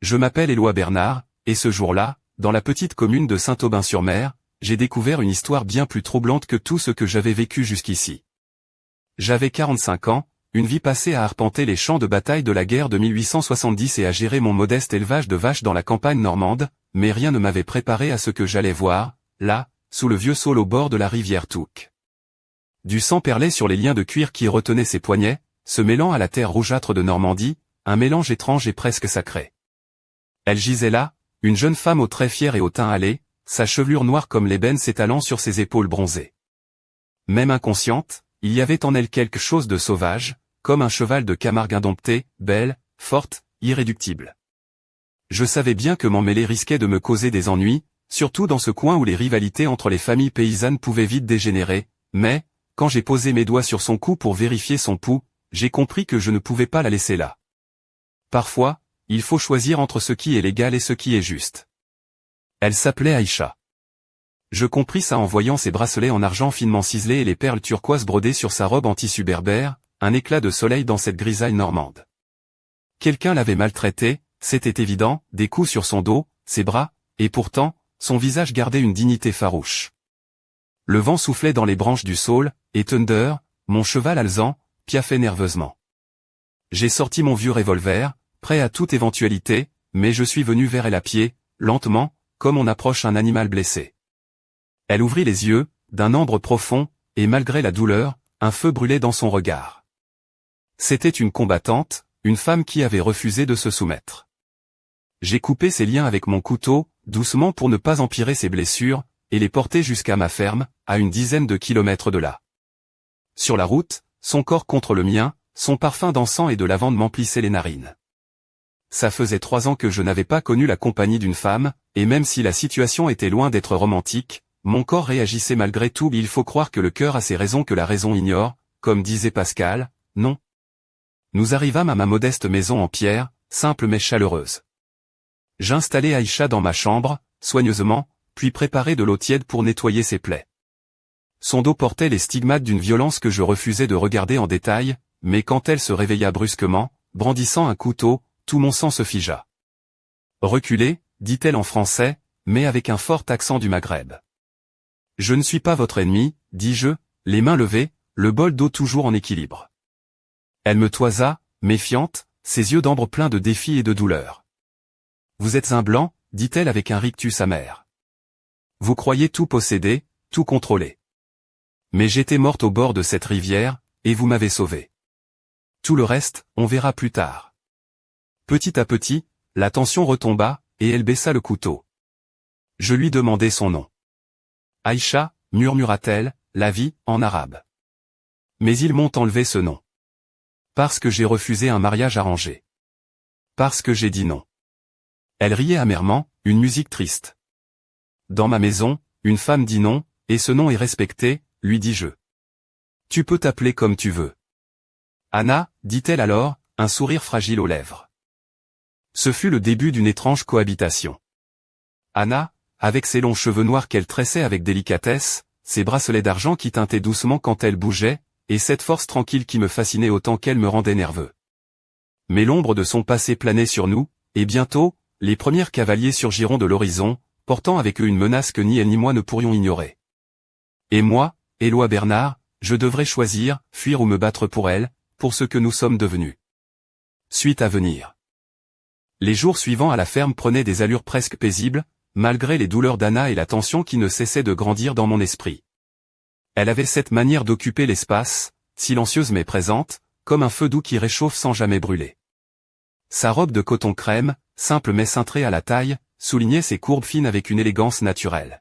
Je m'appelle Éloi Bernard, et ce jour-là, dans la petite commune de Saint-Aubin-sur-Mer, j'ai découvert une histoire bien plus troublante que tout ce que j'avais vécu jusqu'ici. J'avais 45 ans, une vie passée à arpenter les champs de bataille de la guerre de 1870 et à gérer mon modeste élevage de vaches dans la campagne normande, mais rien ne m'avait préparé à ce que j'allais voir, là, sous le vieux saule au bord de la rivière Touques. Du sang perlait sur les liens de cuir qui retenaient ses poignets, se mêlant à la terre rougeâtre de Normandie, un mélange étrange et presque sacré. Elle gisait là, une jeune femme aux traits fiers et au teint hâlé, sa chevelure noire comme l'ébène s'étalant sur ses épaules bronzées. Même inconsciente, il y avait en elle quelque chose de sauvage, comme un cheval de Camargue indompté, belle, forte, irréductible. Je savais bien que m'en mêler risquait de me causer des ennuis, surtout dans ce coin où les rivalités entre les familles paysannes pouvaient vite dégénérer, mais, quand j'ai posé mes doigts sur son cou pour vérifier son pouls, j'ai compris que je ne pouvais pas la laisser là. Parfois, il faut choisir entre ce qui est légal et ce qui est juste. Elle s'appelait Aïcha. Je compris ça en voyant ses bracelets en argent finement ciselés et les perles turquoises brodées sur sa robe en tissu berbère, un éclat de soleil dans cette grisaille normande. Quelqu'un l'avait maltraitée, c'était évident, des coups sur son dos, ses bras, et pourtant, son visage gardait une dignité farouche. Le vent soufflait dans les branches du saule, et Thunder, mon cheval alezan, piaffait nerveusement. J'ai sorti mon vieux revolver, prêt à toute éventualité, mais je suis venu vers elle à pied, lentement, comme on approche un animal blessé. Elle ouvrit les yeux, d'un ambre profond, et malgré la douleur, un feu brûlait dans son regard. C'était une combattante, une femme qui avait refusé de se soumettre. J'ai coupé ses liens avec mon couteau, doucement pour ne pas empirer ses blessures, et les porter jusqu'à ma ferme, à une dizaine de kilomètres de là. Sur la route, son corps contre le mien, son parfum d'encens et de lavande m'emplissait les narines. Ça faisait 3 ans que je n'avais pas connu la compagnie d'une femme, et même si la situation était loin d'être romantique, mon corps réagissait malgré tout. Il faut croire que le cœur a ses raisons que la raison ignore, comme disait Pascal, non. Nous arrivâmes à ma modeste maison en pierre, simple mais chaleureuse. J'installai Aïcha dans ma chambre, soigneusement, puis préparai de l'eau tiède pour nettoyer ses plaies. Son dos portait les stigmates d'une violence que je refusais de regarder en détail, mais quand elle se réveilla brusquement, brandissant un couteau, tout mon sang se figea. « Reculez », dit-elle en français, mais avec un fort accent du Maghreb. « Je ne suis pas votre ennemi », dis-je, les mains levées, le bol d'eau toujours en équilibre. Elle me toisa, méfiante, ses yeux d'ambre pleins de défi et de douleur. « Vous êtes un blanc », dit-elle avec un rictus amer. « Vous croyez tout posséder, tout contrôler. Mais j'étais morte au bord de cette rivière, et vous m'avez sauvé. Tout le reste, on verra plus tard. » Petit à petit, la tension retomba, et elle baissa le couteau. Je lui demandai son nom. « Aïcha », murmura-t-elle, la vie, en arabe. Mais ils m'ont enlevé ce nom. Parce que j'ai refusé un mariage arrangé. Parce que j'ai dit non. Elle riait amèrement, une musique triste. Dans ma maison, une femme dit non, et ce nom est respecté, lui dis-je. Tu peux t'appeler comme tu veux. Anna, dit-elle alors, un sourire fragile aux lèvres. Ce fut le début d'une étrange cohabitation. Anna, avec ses longs cheveux noirs qu'elle tressait avec délicatesse, ses bracelets d'argent qui tintaient doucement quand elle bougeait, et cette force tranquille qui me fascinait autant qu'elle me rendait nerveux. Mais l'ombre de son passé planait sur nous, et bientôt, les premiers cavaliers surgiront de l'horizon, portant avec eux une menace que ni elle ni moi ne pourrions ignorer. Et moi, Éloi Bernard, je devrais choisir, fuir ou me battre pour elle, pour ce que nous sommes devenus. Suite à venir. Les jours suivants à la ferme prenaient des allures presque paisibles, malgré les douleurs d'Anna et la tension qui ne cessait de grandir dans mon esprit. Elle avait cette manière d'occuper l'espace, silencieuse mais présente, comme un feu doux qui réchauffe sans jamais brûler. Sa robe de coton crème, simple mais cintrée à la taille, soulignait ses courbes fines avec une élégance naturelle.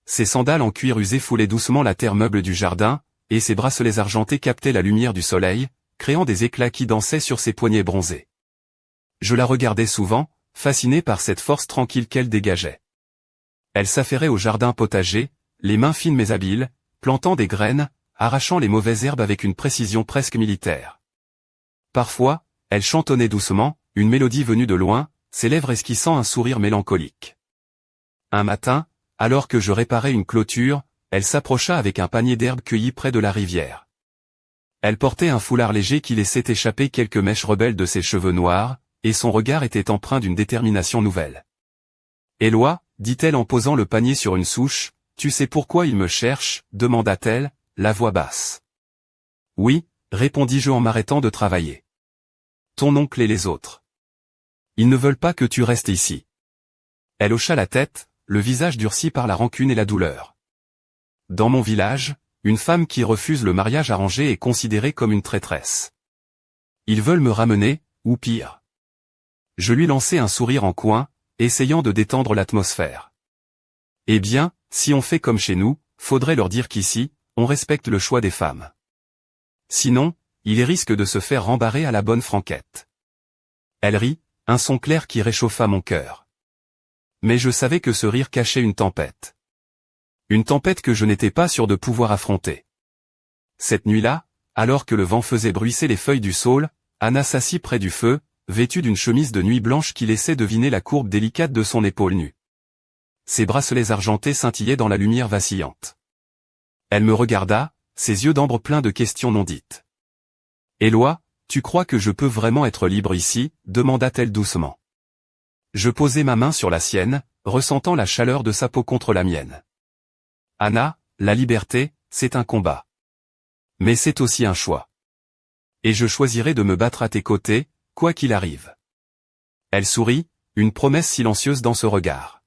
Ses sandales en cuir usé foulaient doucement la terre meuble du jardin, et ses bracelets argentés captaient la lumière du soleil, créant des éclats qui dansaient sur ses poignets bronzés. Je la regardais souvent, fasciné par cette force tranquille qu'elle dégageait. Elle s'affairait au jardin potager, les mains fines mais habiles, plantant des graines, arrachant les mauvaises herbes avec une précision presque militaire. Parfois, elle chantonnait doucement, une mélodie venue de loin, ses lèvres esquissant un sourire mélancolique. Un matin, alors que je réparais une clôture, elle s'approcha avec un panier d'herbes cueillies près de la rivière. Elle portait un foulard léger qui laissait échapper quelques mèches rebelles de ses cheveux noirs, et son regard était empreint d'une détermination nouvelle. « Éloi, dit-elle en posant le panier sur une souche, tu sais pourquoi il me cherche, demanda-t-elle, la voix basse. Oui, répondis-je en m'arrêtant de travailler. Ton oncle et les autres. Ils ne veulent pas que tu restes ici. Elle hocha la tête, le visage durci par la rancune et la douleur. Dans mon village, une femme qui refuse le mariage arrangé est considérée comme une traîtresse. Ils veulent me ramener, ou pire. Je lui lançai un sourire en coin, essayant de détendre l'atmosphère. Eh bien, si on fait comme chez nous, faudrait leur dire qu'ici, on respecte le choix des femmes. Sinon, ils risquent de se faire rembarrer à la bonne franquette. Elle rit, un son clair qui réchauffa mon cœur. Mais je savais que ce rire cachait une tempête. Une tempête que je n'étais pas sûr de pouvoir affronter. Cette nuit-là, alors que le vent faisait bruisser les feuilles du saule, Anna s'assit près du feu, vêtue d'une chemise de nuit blanche qui laissait deviner la courbe délicate de son épaule nue. Ses bracelets argentés scintillaient dans la lumière vacillante. Elle me regarda, ses yeux d'ambre pleins de questions non dites. « Éloi, tu crois que je peux vraiment être libre ici ?» demanda-t-elle doucement. Je posai ma main sur la sienne, ressentant la chaleur de sa peau contre la mienne. « Anna, la liberté, c'est un combat. Mais c'est aussi un choix. Et je choisirai de me battre à tes côtés, quoi qu'il arrive. » Elle sourit, une promesse silencieuse dans ce regard.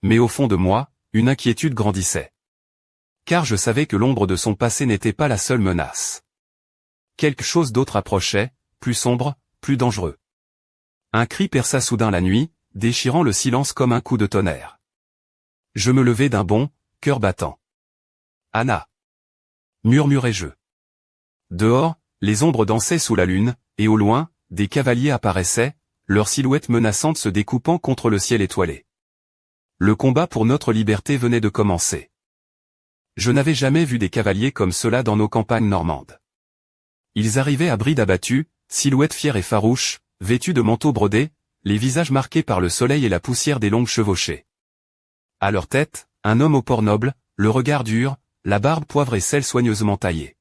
Mais au fond de moi, une inquiétude grandissait. Car je savais que l'ombre de son passé n'était pas la seule menace. Quelque chose d'autre approchait, plus sombre, plus dangereux. Un cri perça soudain la nuit, déchirant le silence comme un coup de tonnerre. Je me levai d'un bond, cœur battant. « Anna !» murmurai-je. Dehors, les ombres dansaient sous la lune, et au loin, des cavaliers apparaissaient, leurs silhouettes menaçantes se découpant contre le ciel étoilé. Le combat pour notre liberté venait de commencer. Je n'avais jamais vu des cavaliers comme ceux-là dans nos campagnes normandes. Ils arrivaient à bride abattue, silhouettes fières et farouches, vêtus de manteaux brodés, les visages marqués par le soleil et la poussière des longues chevauchées. À leur tête, un homme au port noble, le regard dur, la barbe poivre et celle soigneusement taillée.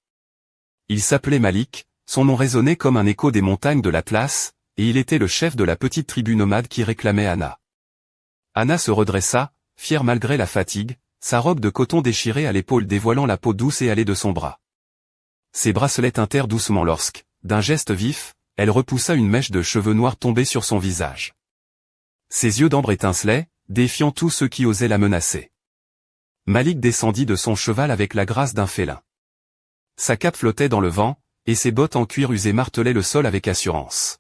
Il s'appelait Malik, son nom résonnait comme un écho des montagnes de l'Atlas, et il était le chef de la petite tribu nomade qui réclamait Anna. Anna se redressa, fière malgré la fatigue, sa robe de coton déchirée à l'épaule dévoilant la peau douce et hâlée de son bras. Ses bracelets tintèrent doucement lorsque, d'un geste vif, elle repoussa une mèche de cheveux noirs tombée sur son visage. Ses yeux d'ambre étincelaient, défiant tous ceux qui osaient la menacer. Malik descendit de son cheval avec la grâce d'un félin. Sa cape flottait dans le vent, et ses bottes en cuir usé martelaient le sol avec assurance.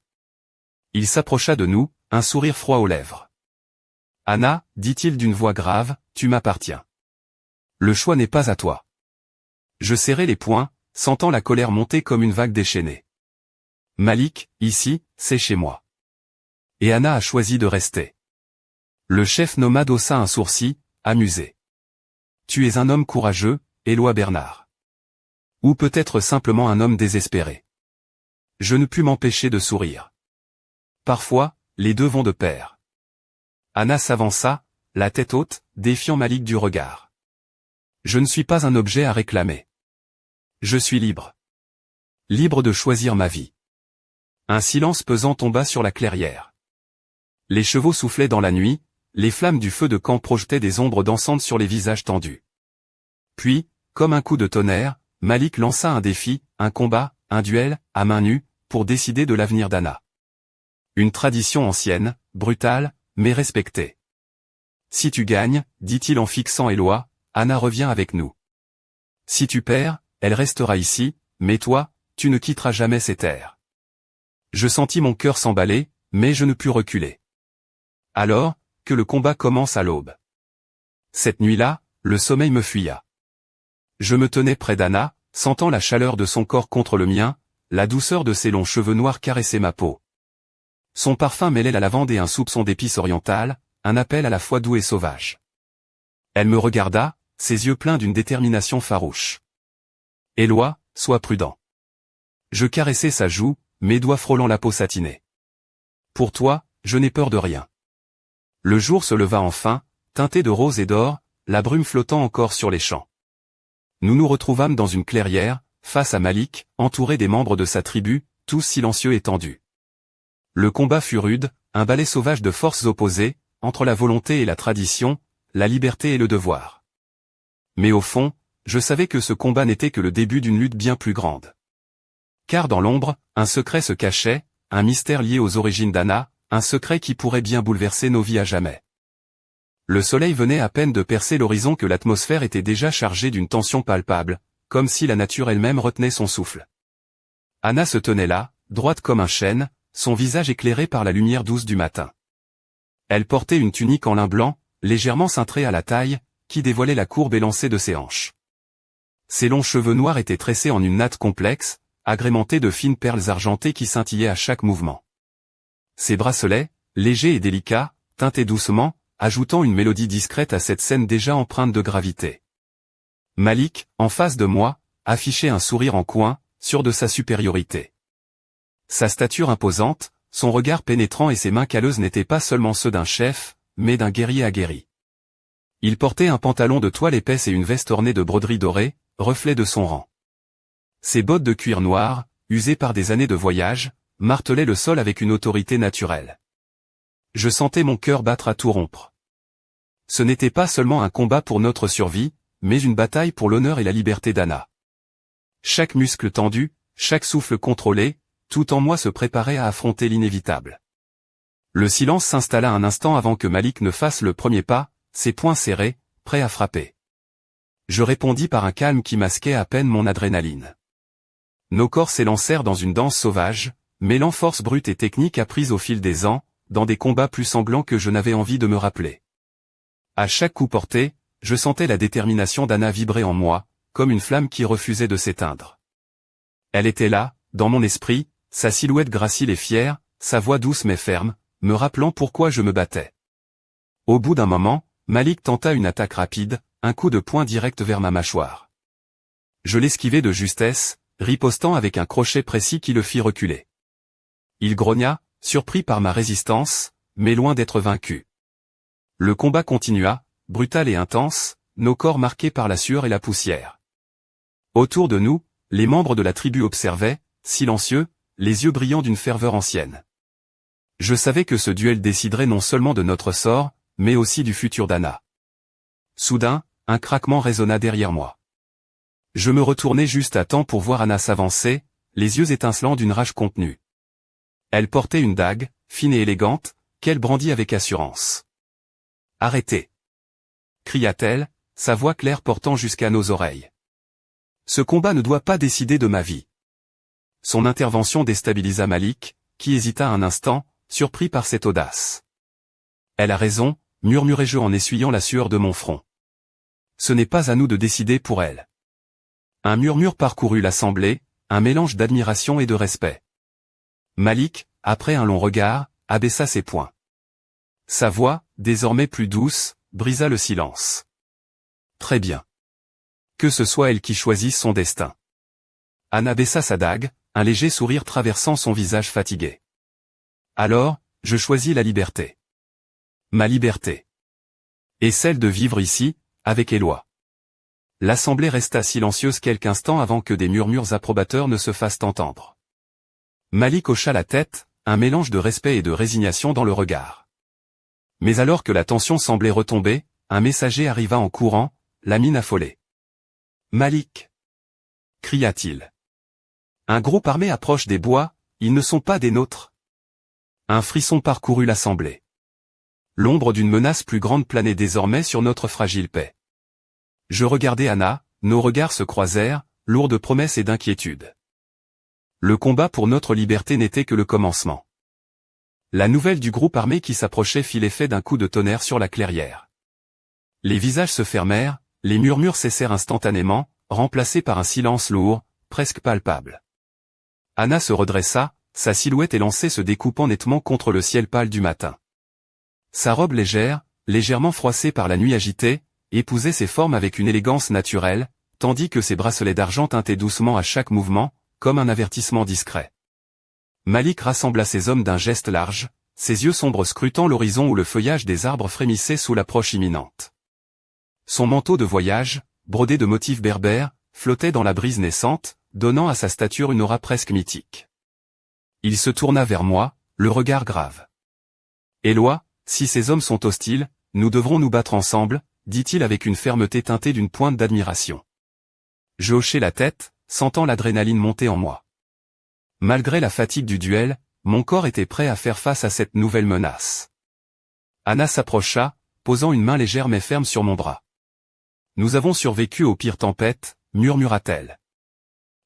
Il s'approcha de nous, un sourire froid aux lèvres. « Anna, dit-il d'une voix grave, tu m'appartiens. Le choix n'est pas à toi. » Je serrai les poings, sentant la colère monter comme une vague déchaînée. Malik, ici, c'est chez moi. Et Anna a choisi de rester. Le chef nomade haussa un sourcil, amusé. Tu es un homme courageux, Éloi Bernard. Ou peut-être simplement un homme désespéré. Je ne pus m'empêcher de sourire. Parfois, les deux vont de pair. Anna s'avança, la tête haute, défiant Malik du regard. Je ne suis pas un objet à réclamer. Je suis libre. Libre de choisir ma vie. Un silence pesant tomba sur la clairière. Les chevaux soufflaient dans la nuit, les flammes du feu de camp projetaient des ombres dansantes sur les visages tendus. Puis, comme un coup de tonnerre, Malik lança un défi, un combat, un duel, à main nue, pour décider de l'avenir d'Anna. Une tradition ancienne, brutale, mais respectée. Si tu gagnes, dit-il en fixant Éloi, Anna revient avec nous. Si tu perds, elle restera ici, mais toi, tu ne quitteras jamais ces terres. Je sentis mon cœur s'emballer, mais je ne pus reculer. Alors, que le combat commence à l'aube. Cette nuit-là, le sommeil me fuya. Je me tenais près d'Anna, sentant la chaleur de son corps contre le mien, la douceur de ses longs cheveux noirs caressait ma peau. Son parfum mêlait la lavande et un soupçon d'épices orientales, un appel à la fois doux et sauvage. Elle me regarda, ses yeux pleins d'une détermination farouche. « Éloi, sois prudent. » Je caressai sa joue, mes doigts frôlant la peau satinée. « Pour toi, je n'ai peur de rien. » Le jour se leva enfin, teinté de rose et d'or, la brume flottant encore sur les champs. Nous nous retrouvâmes dans une clairière, face à Malik, entouré des membres de sa tribu, tous silencieux et tendus. Le combat fut rude, un ballet sauvage de forces opposées, entre la volonté et la tradition, la liberté et le devoir. Mais au fond, je savais que ce combat n'était que le début d'une lutte bien plus grande. Car dans l'ombre, un secret se cachait, un mystère lié aux origines d'Anna, un secret qui pourrait bien bouleverser nos vies à jamais. Le soleil venait à peine de percer l'horizon que l'atmosphère était déjà chargée d'une tension palpable, comme si la nature elle-même retenait son souffle. Anna se tenait là, droite comme un chêne, son visage éclairé par la lumière douce du matin. Elle portait une tunique en lin blanc, légèrement cintrée à la taille, qui dévoilait la courbe élancée de ses hanches. Ses longs cheveux noirs étaient tressés en une natte complexe, agrémentée de fines perles argentées qui scintillaient à chaque mouvement. Ses bracelets, légers et délicats, tintaient doucement, ajoutant une mélodie discrète à cette scène déjà empreinte de gravité. Malik, en face de moi, affichait un sourire en coin, sûr de sa supériorité. Sa stature imposante, son regard pénétrant et ses mains calleuses n'étaient pas seulement ceux d'un chef, mais d'un guerrier aguerri. Il portait un pantalon de toile épaisse et une veste ornée de broderies dorées, reflet de son rang. Ses bottes de cuir noir, usées par des années de voyage, martelaient le sol avec une autorité naturelle. Je sentais mon cœur battre à tout rompre. Ce n'était pas seulement un combat pour notre survie, mais une bataille pour l'honneur et la liberté d'Anna. Chaque muscle tendu, chaque souffle contrôlé, tout en moi se préparait à affronter l'inévitable. Le silence s'installa un instant avant que Malik ne fasse le premier pas, ses poings serrés, prêt à frapper. Je répondis par un calme qui masquait à peine mon adrénaline. Nos corps s'élancèrent dans une danse sauvage, mêlant force brute et technique apprises au fil des ans, dans des combats plus sanglants que je n'avais envie de me rappeler. À chaque coup porté, je sentais la détermination d'Anna vibrer en moi, comme une flamme qui refusait de s'éteindre. Elle était là, dans mon esprit, sa silhouette gracile et fière, sa voix douce mais ferme, me rappelant pourquoi je me battais. Au bout d'un moment, Malik tenta une attaque rapide, un coup de poing direct vers ma mâchoire. Je l'esquivai de justesse, ripostant avec un crochet précis qui le fit reculer. Il grogna, surpris par ma résistance, mais loin d'être vaincu. Le combat continua, brutal et intense, nos corps marqués par la sueur et la poussière. Autour de nous, les membres de la tribu observaient, silencieux, les yeux brillants d'une ferveur ancienne. Je savais que ce duel déciderait non seulement de notre sort, mais aussi du futur d'Anna. Soudain, un craquement résonna derrière moi. Je me retournai juste à temps pour voir Anna s'avancer, les yeux étincelants d'une rage contenue. Elle portait une dague, fine et élégante, qu'elle brandit avec assurance. « Arrêtez !» cria-t-elle, sa voix claire portant jusqu'à nos oreilles. « Ce combat ne doit pas décider de ma vie. » Son intervention déstabilisa Malik, qui hésita un instant, surpris par cette audace. « Elle a raison, » murmurai-je en essuyant la sueur de mon front. « Ce n'est pas à nous de décider pour elle. » Un murmure parcourut l'assemblée, un mélange d'admiration et de respect. Malik, après un long regard, abaissa ses poings. Sa voix, désormais plus douce, brisa le silence. Très bien. Que ce soit elle qui choisisse son destin. Anna baissa sa dague, un léger sourire traversant son visage fatigué. Alors, je choisis la liberté. Ma liberté. Et celle de vivre ici, avec Éloi. L'assemblée resta silencieuse quelques instants avant que des murmures approbateurs ne se fassent entendre. Malik hocha la tête, un mélange de respect et de résignation dans le regard. Mais alors que la tension semblait retomber, un messager arriva en courant, la mine affolée. « Malik !» cria-t-il. « Un groupe armé approche des bois, ils ne sont pas des nôtres. » Un frisson parcourut l'assemblée. L'ombre d'une menace plus grande planait désormais sur notre fragile paix. Je regardai Anna, nos regards se croisèrent, lourds de promesses et d'inquiétude. Le combat pour notre liberté n'était que le commencement. La nouvelle du groupe armé qui s'approchait fit l'effet d'un coup de tonnerre sur la clairière. Les visages se fermèrent, les murmures cessèrent instantanément, remplacés par un silence lourd, presque palpable. Anna se redressa, sa silhouette élancée se découpant nettement contre le ciel pâle du matin. Sa robe légère, légèrement froissée par la nuit agitée, épousait ses formes avec une élégance naturelle, tandis que ses bracelets d'argent tintaient doucement à chaque mouvement, comme un avertissement discret. Malik rassembla ses hommes d'un geste large, ses yeux sombres scrutant l'horizon où le feuillage des arbres frémissait sous l'approche imminente. Son manteau de voyage, brodé de motifs berbères, flottait dans la brise naissante, donnant à sa stature une aura presque mythique. Il se tourna vers moi, le regard grave. Éloi, si ces hommes sont hostiles, nous devrons nous battre ensemble, dit-il avec une fermeté teintée d'une pointe d'admiration. Je hochai la tête, sentant l'adrénaline monter en moi. Malgré la fatigue du duel, mon corps était prêt à faire face à cette nouvelle menace. Anna s'approcha, posant une main légère mais ferme sur mon bras. Nous avons survécu aux pires tempêtes, murmura-t-elle.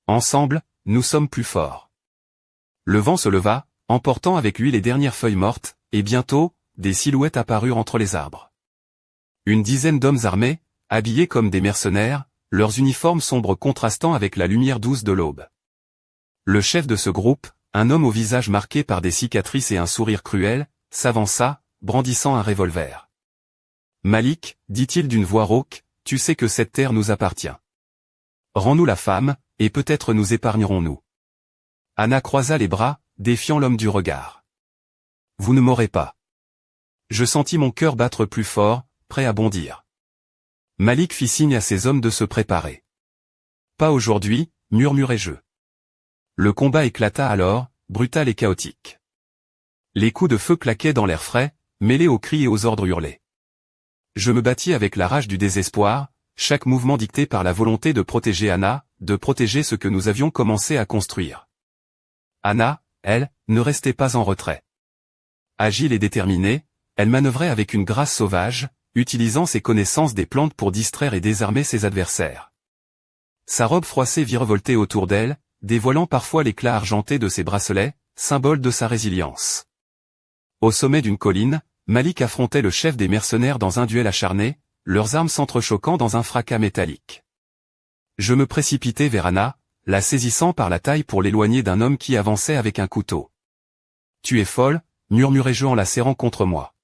Ensemble, nous sommes plus forts. Le vent se leva, emportant avec lui les dernières feuilles mortes, et bientôt, des silhouettes apparurent entre les arbres. Une dizaine d'hommes armés, habillés comme des mercenaires, leurs uniformes sombres contrastant avec la lumière douce de l'aube. Le chef de ce groupe, un homme au visage marqué par des cicatrices et un sourire cruel, s'avança, brandissant un revolver. « Malik, dit-il d'une voix rauque, tu sais que cette terre nous appartient. Rends-nous la femme, et peut-être nous épargnerons-nous. » Anna croisa les bras, défiant l'homme du regard. « Vous ne m'aurez pas. » Je sentis mon cœur battre plus fort, prêt à bondir. Malik fit signe à ses hommes de se préparer. « Pas aujourd'hui, murmurai-je. » Le combat éclata alors, brutal et chaotique. Les coups de feu claquaient dans l'air frais, mêlés aux cris et aux ordres hurlés. Je me battis avec la rage du désespoir, chaque mouvement dicté par la volonté de protéger Anna, de protéger ce que nous avions commencé à construire. Anna, elle, ne restait pas en retrait. Agile et déterminée, elle manœuvrait avec une grâce sauvage, utilisant ses connaissances des plantes pour distraire et désarmer ses adversaires. Sa robe froissée virevoltait autour d'elle, dévoilant parfois l'éclat argenté de ses bracelets, symbole de sa résilience. Au sommet d'une colline, Malik affrontait le chef des mercenaires dans un duel acharné, leurs armes s'entrechoquant dans un fracas métallique. Je me précipitai vers Anna, la saisissant par la taille pour l'éloigner d'un homme qui avançait avec un couteau. « Tu es folle » murmurai-je en la serrant contre moi.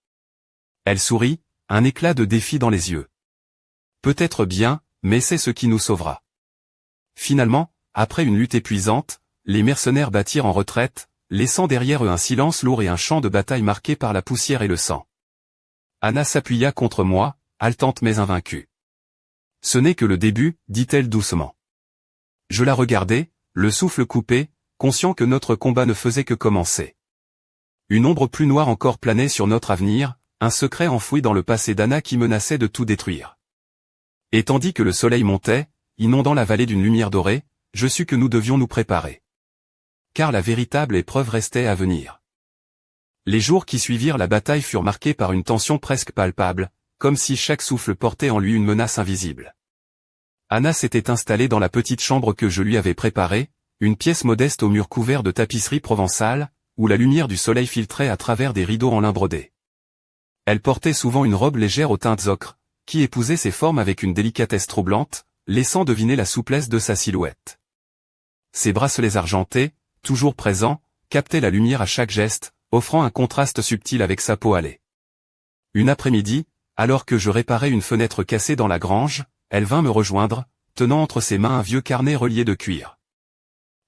Elle sourit, un éclat de défi dans les yeux. « Peut-être bien, mais c'est ce qui nous sauvera. » Finalement, après une lutte épuisante, les mercenaires battirent en retraite, laissant derrière eux un silence lourd et un champ de bataille marqué par la poussière et le sang. Anna s'appuya contre moi, haletante mais invaincue. « Ce n'est que le début, dit-elle doucement. » Je la regardai, le souffle coupé, conscient que notre combat ne faisait que commencer. Une ombre plus noire encore planait sur notre avenir, un secret enfoui dans le passé d'Anna qui menaçait de tout détruire. Et tandis que le soleil montait, inondant la vallée d'une lumière dorée, je sus que nous devions nous préparer. Car la véritable épreuve restait à venir. Les jours qui suivirent la bataille furent marqués par une tension presque palpable, comme si chaque souffle portait en lui une menace invisible. Anna s'était installée dans la petite chambre que je lui avais préparée, une pièce modeste aux murs couverts de tapisserie provençale, où la lumière du soleil filtrait à travers des rideaux en lin brodé. Elle portait souvent une robe légère aux teintes ocre, qui épousait ses formes avec une délicatesse troublante, laissant deviner la souplesse de sa silhouette. Ses bracelets argentés, toujours présents, captaient la lumière à chaque geste, offrant un contraste subtil avec sa peau hâlée. Une après-midi, alors que je réparais une fenêtre cassée dans la grange, elle vint me rejoindre, tenant entre ses mains un vieux carnet relié de cuir.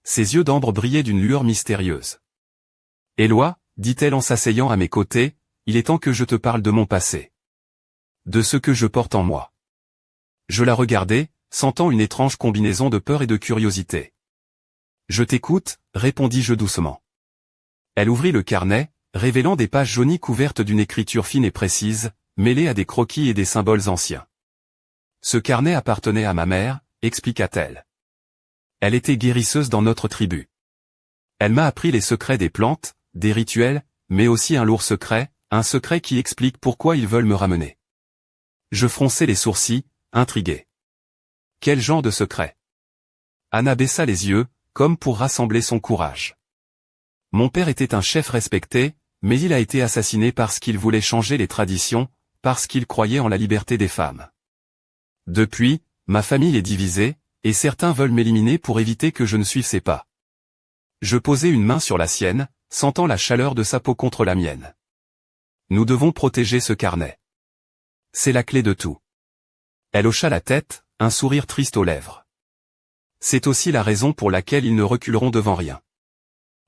Ses yeux d'ambre brillaient d'une lueur mystérieuse. « Éloi, dit-elle en s'asseyant à mes côtés, il est temps que je te parle de mon passé. De ce que je porte en moi. » Je la regardai, sentant une étrange combinaison de peur et de curiosité. « Je t'écoute, répondis-je doucement. » Elle ouvrit le carnet, révélant des pages jaunies couvertes d'une écriture fine et précise, mêlée à des croquis et des symboles anciens. « Ce carnet appartenait à ma mère, expliqua-t-elle. Elle était guérisseuse dans notre tribu. Elle m'a appris les secrets des plantes, des rituels, mais aussi un lourd secret, un secret qui explique pourquoi ils veulent me ramener. » Je fronçai les sourcils, intrigué. « Quel genre de secret ?» Anna baissa les yeux, comme pour rassembler son courage. « Mon père était un chef respecté, mais il a été assassiné parce qu'il voulait changer les traditions, parce qu'il croyait en la liberté des femmes. Depuis, ma famille est divisée, et certains veulent m'éliminer pour éviter que je ne suive ses pas. » Je posai une main sur la sienne, sentant la chaleur de sa peau contre la mienne. « Nous devons protéger ce carnet. C'est la clé de tout. » Elle hocha la tête, un sourire triste aux lèvres. « C'est aussi la raison pour laquelle ils ne reculeront devant rien. »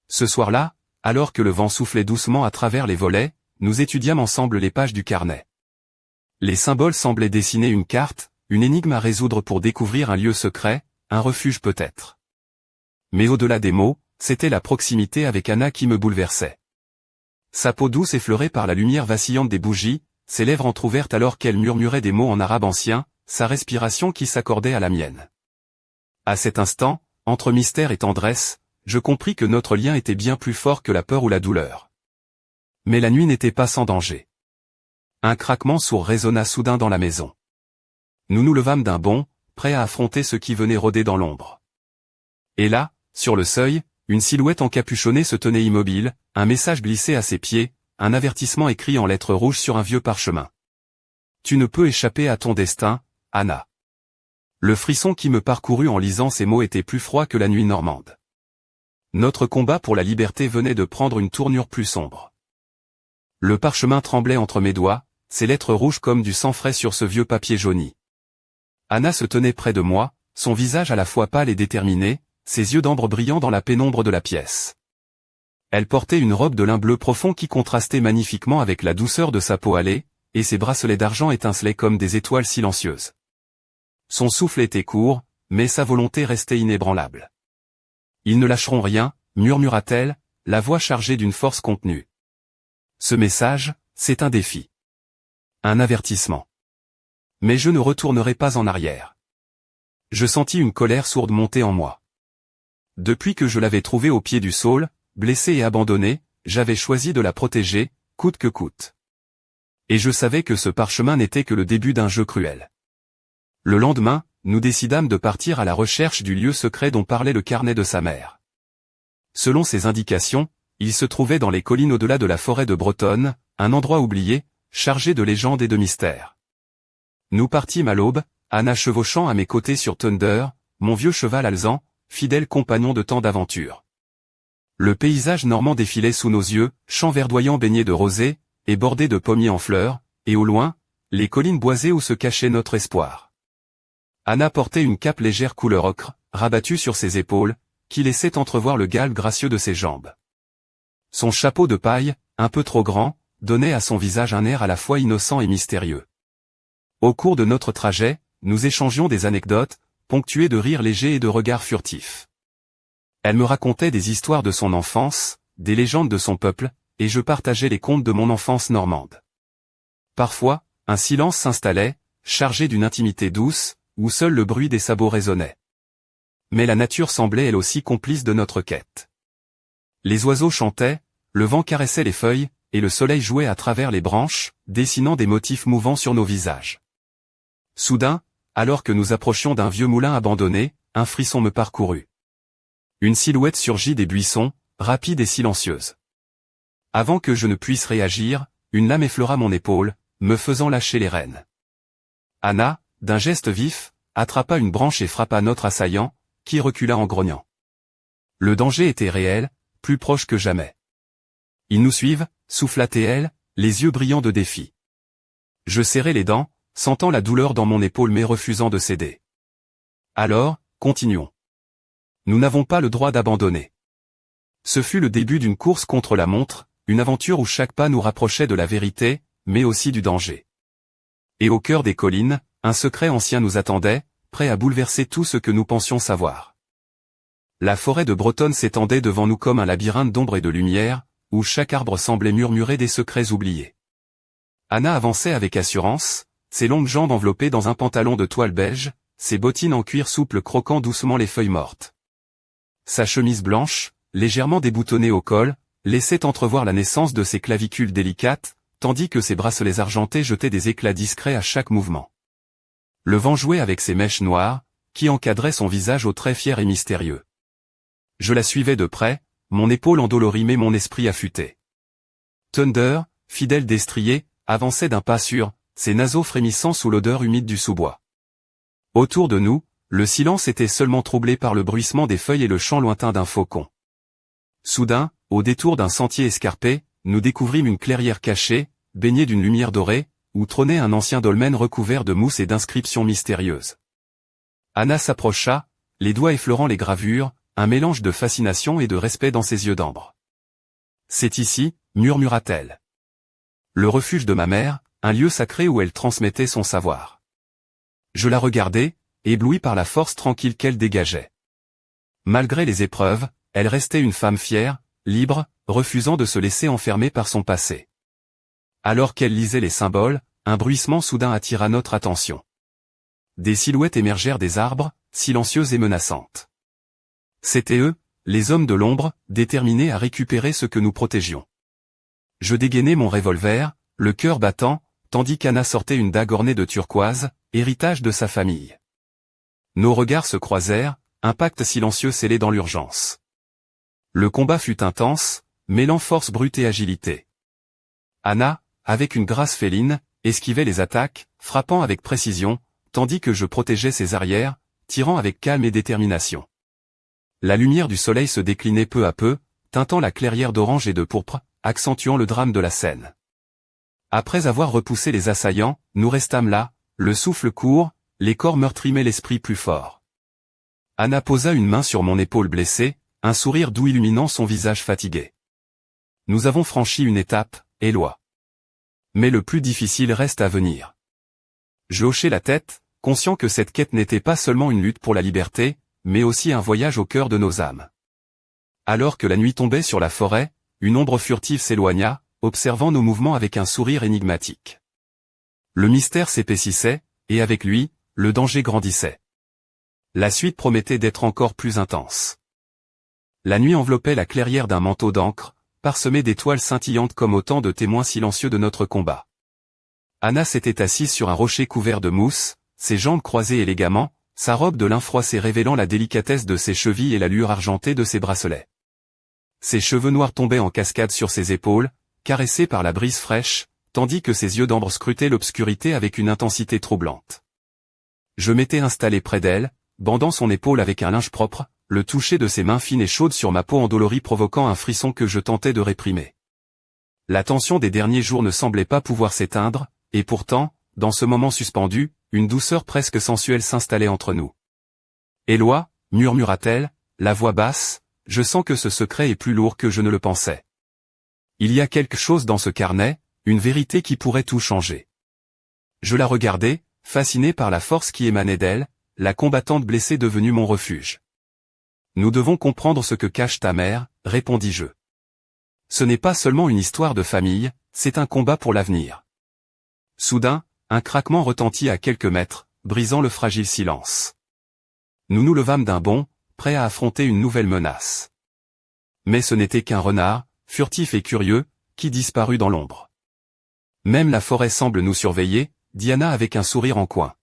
Ce soir-là, alors que le vent soufflait doucement à travers les volets, nous étudiâmes ensemble les pages du carnet. Les symboles semblaient dessiner une carte, une énigme à résoudre pour découvrir un lieu secret, un refuge peut-être. Mais au-delà des mots, c'était la proximité avec Anna qui me bouleversait. Sa peau douce effleurée par la lumière vacillante des bougies, ses lèvres entr'ouvertes alors qu'elle murmurait des mots en arabe ancien, sa respiration qui s'accordait à la mienne. À cet instant, entre mystère et tendresse, je compris que notre lien était bien plus fort que la peur ou la douleur. Mais la nuit n'était pas sans danger. Un craquement sourd résonna soudain dans la maison. Nous nous levâmes d'un bond, prêts à affronter ce qui venait rôder dans l'ombre. Et là, sur le seuil, une silhouette encapuchonnée se tenait immobile, un message glissé à ses pieds, un avertissement écrit en lettres rouges sur un vieux parchemin. « Tu ne peux échapper à ton destin, Anna. » Le frisson qui me parcourut en lisant ces mots était plus froid que la nuit normande. Notre combat pour la liberté venait de prendre une tournure plus sombre. Le parchemin tremblait entre mes doigts, ses lettres rouges comme du sang frais sur ce vieux papier jauni. Anna se tenait près de moi, son visage à la fois pâle et déterminé, ses yeux d'ambre brillant dans la pénombre de la pièce. Elle portait une robe de lin bleu profond qui contrastait magnifiquement avec la douceur de sa peau hâlée, et ses bracelets d'argent étincelaient comme des étoiles silencieuses. Son souffle était court, mais sa volonté restait inébranlable. « Ils ne lâcheront rien », murmura-t-elle, la voix chargée d'une force contenue. Ce message, c'est un défi. Un avertissement. Mais je ne retournerai pas en arrière. Je sentis une colère sourde monter en moi. Depuis que je l'avais trouvée au pied du saule, blessée et abandonnée, j'avais choisi de la protéger, coûte que coûte. Et je savais que ce parchemin n'était que le début d'un jeu cruel. Le lendemain, nous décidâmes de partir à la recherche du lieu secret dont parlait le carnet de sa mère. Selon ses indications, il se trouvait dans les collines au-delà de la forêt de Bretonne, un endroit oublié, chargé de légendes et de mystères. Nous partîmes à l'aube, Anna chevauchant à mes côtés sur Thunder, mon vieux cheval alezan, fidèle compagnon de tant d'aventures. Le paysage normand défilait sous nos yeux, champs verdoyants baignés de rosée, et bordés de pommiers en fleurs, et au loin, les collines boisées où se cachait notre espoir. Anna portait une cape légère couleur ocre, rabattue sur ses épaules, qui laissait entrevoir le galbe gracieux de ses jambes. Son chapeau de paille, un peu trop grand, donnait à son visage un air à la fois innocent et mystérieux. Au cours de notre trajet, nous échangions des anecdotes, ponctuées de rires légers et de regards furtifs. Elle me racontait des histoires de son enfance, des légendes de son peuple, et je partageais les contes de mon enfance normande. Parfois, un silence s'installait, chargé d'une intimité douce, où seul le bruit des sabots résonnait. Mais la nature semblait elle aussi complice de notre quête. Les oiseaux chantaient, le vent caressait les feuilles, et le soleil jouait à travers les branches, dessinant des motifs mouvants sur nos visages. Soudain, alors que nous approchions d'un vieux moulin abandonné, un frisson me parcourut. Une silhouette surgit des buissons, rapide et silencieuse. Avant que je ne puisse réagir, une lame effleura mon épaule, me faisant lâcher les rênes. Anna, d'un geste vif, attrapa une branche et frappa notre assaillant, qui recula en grognant. Le danger était réel, plus proche que jamais. Ils nous suivent, souffla-t-elle, les yeux brillants de défi. Je serrai les dents, sentant la douleur dans mon épaule mais refusant de céder. Alors, continuons. Nous n'avons pas le droit d'abandonner. Ce fut le début d'une course contre la montre, une aventure où chaque pas nous rapprochait de la vérité, mais aussi du danger. Et au cœur des collines, un secret ancien nous attendait, prêt à bouleverser tout ce que nous pensions savoir. La forêt de Bretonne s'étendait devant nous comme un labyrinthe d'ombre et de lumière, où chaque arbre semblait murmurer des secrets oubliés. Anna avançait avec assurance, ses longues jambes enveloppées dans un pantalon de toile beige, ses bottines en cuir souple croquant doucement les feuilles mortes. Sa chemise blanche, légèrement déboutonnée au col, laissait entrevoir la naissance de ses clavicules délicates, tandis que ses bracelets argentés jetaient des éclats discrets à chaque mouvement. Le vent jouait avec ses mèches noires, qui encadraient son visage au trait fier et mystérieux. Je la suivais de près, mon épaule endolorie mais mon esprit affûté. Thunder, fidèle destrier, avançait d'un pas sûr, ses naseaux frémissant sous l'odeur humide du sous-bois. Autour de nous, le silence était seulement troublé par le bruissement des feuilles et le chant lointain d'un faucon. Soudain, au détour d'un sentier escarpé, nous découvrîmes une clairière cachée, baignée d'une lumière dorée, où trônait un ancien dolmen recouvert de mousse et d'inscriptions mystérieuses. Anna s'approcha, les doigts effleurant les gravures, un mélange de fascination et de respect dans ses yeux d'ambre. « C'est ici, » murmura-t-elle. « Le refuge de ma mère, un lieu sacré où elle transmettait son savoir. » Je la regardai, ébloui par la force tranquille qu'elle dégageait. Malgré les épreuves, elle restait une femme fière, libre, refusant de se laisser enfermer par son passé. Alors qu'elle lisait les symboles, un bruissement soudain attira notre attention. Des silhouettes émergèrent des arbres, silencieuses et menaçantes. C'étaient eux, les hommes de l'ombre, déterminés à récupérer ce que nous protégions. Je dégainai mon revolver, le cœur battant, tandis qu'Anna sortait une dague ornée de turquoise, héritage de sa famille. Nos regards se croisèrent, un pacte silencieux scellé dans l'urgence. Le combat fut intense, mêlant force brute et agilité. Anna, avec une grâce féline, esquivait les attaques, frappant avec précision, tandis que je protégeais ses arrières, tirant avec calme et détermination. La lumière du soleil se déclinait peu à peu, teintant la clairière d'orange et de pourpre, accentuant le drame de la scène. Après avoir repoussé les assaillants, nous restâmes là, le souffle court, les corps meurtris mais l'esprit plus fort. Anna posa une main sur mon épaule blessée, un sourire doux illuminant son visage fatigué. Nous avons franchi une étape, Éloi. Mais le plus difficile reste à venir. Je hochai la tête, conscient que cette quête n'était pas seulement une lutte pour la liberté, mais aussi un voyage au cœur de nos âmes. Alors que la nuit tombait sur la forêt, une ombre furtive s'éloigna, observant nos mouvements avec un sourire énigmatique. Le mystère s'épaississait, et avec lui, le danger grandissait. La suite promettait d'être encore plus intense. La nuit enveloppait la clairière d'un manteau d'encre, parsemé d'étoiles scintillantes comme autant de témoins silencieux de notre combat. Anna s'était assise sur un rocher couvert de mousse, ses jambes croisées élégamment, sa robe de lin froissé révélant la délicatesse de ses chevilles et la lueur argentée de ses bracelets. Ses cheveux noirs tombaient en cascade sur ses épaules, caressés par la brise fraîche, tandis que ses yeux d'ambre scrutaient l'obscurité avec une intensité troublante. Je m'étais installé près d'elle, bandant son épaule avec un linge propre, le toucher de ses mains fines et chaudes sur ma peau endolorie provoquant un frisson que je tentais de réprimer. La tension des derniers jours ne semblait pas pouvoir s'éteindre, et pourtant, dans ce moment suspendu, une douceur presque sensuelle s'installait entre nous. « Éloi, murmura-t-elle, la voix basse, je sens que ce secret est plus lourd que je ne le pensais. Il y a quelque chose dans ce carnet, une vérité qui pourrait tout changer. » Je la regardais, fasciné par la force qui émanait d'elle, la combattante blessée devenue mon refuge. « Nous devons comprendre ce que cache ta mère, répondis-je. Ce n'est pas seulement une histoire de famille, c'est un combat pour l'avenir. » Soudain, un craquement retentit à quelques mètres, brisant le fragile silence. Nous nous levâmes d'un bond, prêts à affronter une nouvelle menace. Mais ce n'était qu'un renard, furtif et curieux, qui disparut dans l'ombre. Même la forêt semble nous surveiller, dit Anna avec un sourire en coin.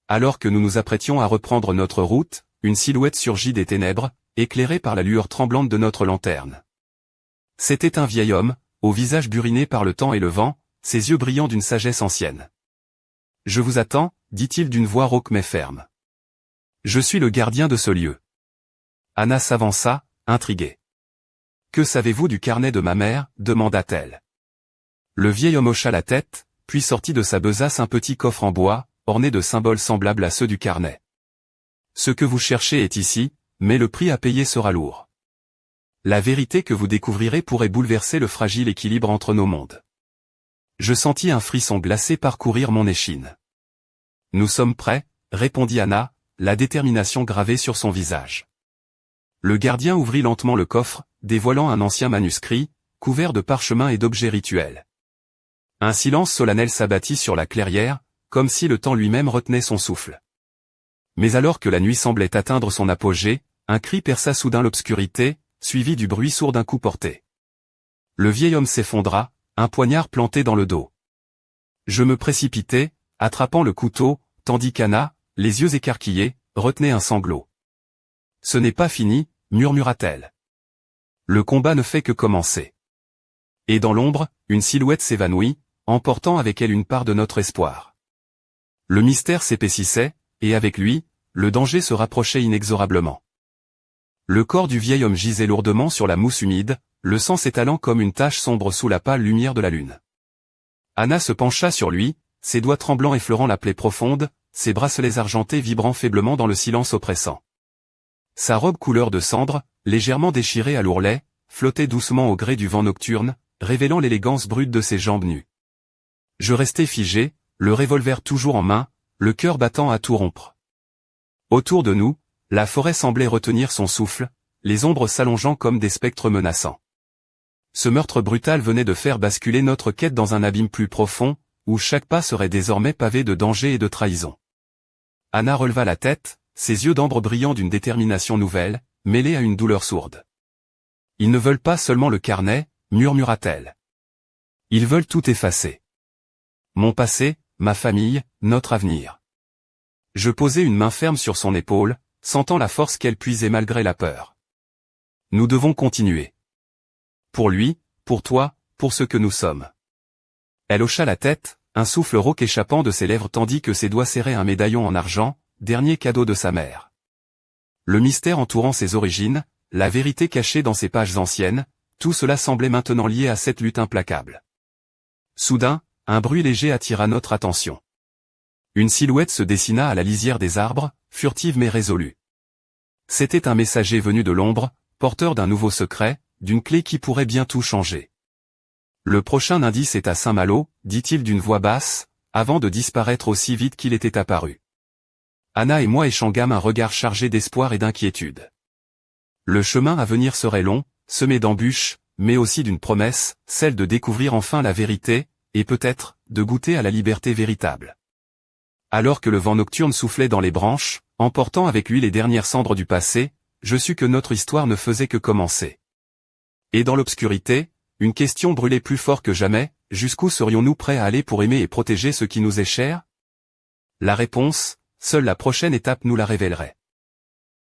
Alors que nous nous apprêtions à reprendre notre route, une silhouette surgit des ténèbres, éclairée par la lueur tremblante de notre lanterne. C'était un vieil homme, au visage buriné par le temps et le vent, ses yeux brillants d'une sagesse ancienne. « Je vous attends, dit-il d'une voix rauque mais ferme. Je suis le gardien de ce lieu. » Anna s'avança, intriguée. « Que savez-vous du carnet de ma mère » demanda-t-elle. Le vieil homme hocha la tête, puis sortit de sa besace un petit coffre en bois, orné de symboles semblables à ceux du carnet. « Ce que vous cherchez est ici, mais le prix à payer sera lourd. La vérité que vous découvrirez pourrait bouleverser le fragile équilibre entre nos mondes. » Je sentis un frisson glacé parcourir mon échine. « Nous sommes prêts » répondit Anna, la détermination gravée sur son visage. Le gardien ouvrit lentement le coffre, dévoilant un ancien manuscrit, couvert de parchemins et d'objets rituels. Un silence solennel s'abattit sur la clairière, comme si le temps lui-même retenait son souffle. Mais alors que la nuit semblait atteindre son apogée, un cri perça soudain l'obscurité, suivi du bruit sourd d'un coup porté. Le vieil homme s'effondra, un poignard planté dans le dos. Je me précipitai, attrapant le couteau, tandis qu'Anna, les yeux écarquillés, retenait un sanglot. « Ce n'est pas fini » murmura-t-elle. « Le combat ne fait que commencer. » Et dans l'ombre, une silhouette s'évanouit, emportant avec elle une part de notre espoir. Le mystère s'épaississait, et avec lui, le danger se rapprochait inexorablement. Le corps du vieil homme gisait lourdement sur la mousse humide, le sang s'étalant comme une tache sombre sous la pâle lumière de la lune. Anna se pencha sur lui, ses doigts tremblants effleurant la plaie profonde, ses bracelets argentés vibrant faiblement dans le silence oppressant. Sa robe couleur de cendre, légèrement déchirée à l'ourlet, flottait doucement au gré du vent nocturne, révélant l'élégance brute de ses jambes nues. Je restai figé, le revolver toujours en main, le cœur battant à tout rompre. Autour de nous, la forêt semblait retenir son souffle, les ombres s'allongeant comme des spectres menaçants. Ce meurtre brutal venait de faire basculer notre quête dans un abîme plus profond, où chaque pas serait désormais pavé de dangers et de trahison. Anna releva la tête, ses yeux d'ambre brillant d'une détermination nouvelle, mêlée à une douleur sourde. « Ils ne veulent pas seulement le carnet, » murmura-t-elle. « Ils veulent tout effacer. Mon passé, ma famille, notre avenir. » Je posai une main ferme sur son épaule, sentant la force qu'elle puisait malgré la peur. « Nous devons continuer. Pour lui, pour toi, pour ce que nous sommes. » Elle hocha la tête, un souffle rauque échappant de ses lèvres tandis que ses doigts serraient un médaillon en argent, dernier cadeau de sa mère. Le mystère entourant ses origines, la vérité cachée dans ses pages anciennes, tout cela semblait maintenant lié à cette lutte implacable. Soudain, un bruit léger attira notre attention. Une silhouette se dessina à la lisière des arbres, furtive mais résolue. C'était un messager venu de l'ombre, porteur d'un nouveau secret, d'une clé qui pourrait bien tout changer. Le prochain indice est à Saint-Malo, dit-il d'une voix basse, avant de disparaître aussi vite qu'il était apparu. Anna et moi échangâmes un regard chargé d'espoir et d'inquiétude. Le chemin à venir serait long, semé d'embûches, mais aussi d'une promesse, celle de découvrir enfin la vérité, et peut-être, de goûter à la liberté véritable. Alors que le vent nocturne soufflait dans les branches, emportant avec lui les dernières cendres du passé, je sus que notre histoire ne faisait que commencer. Et dans l'obscurité, une question brûlait plus fort que jamais, jusqu'où serions-nous prêts à aller pour aimer et protéger ce qui nous est cher? La réponse, seule la prochaine étape nous la révélerait.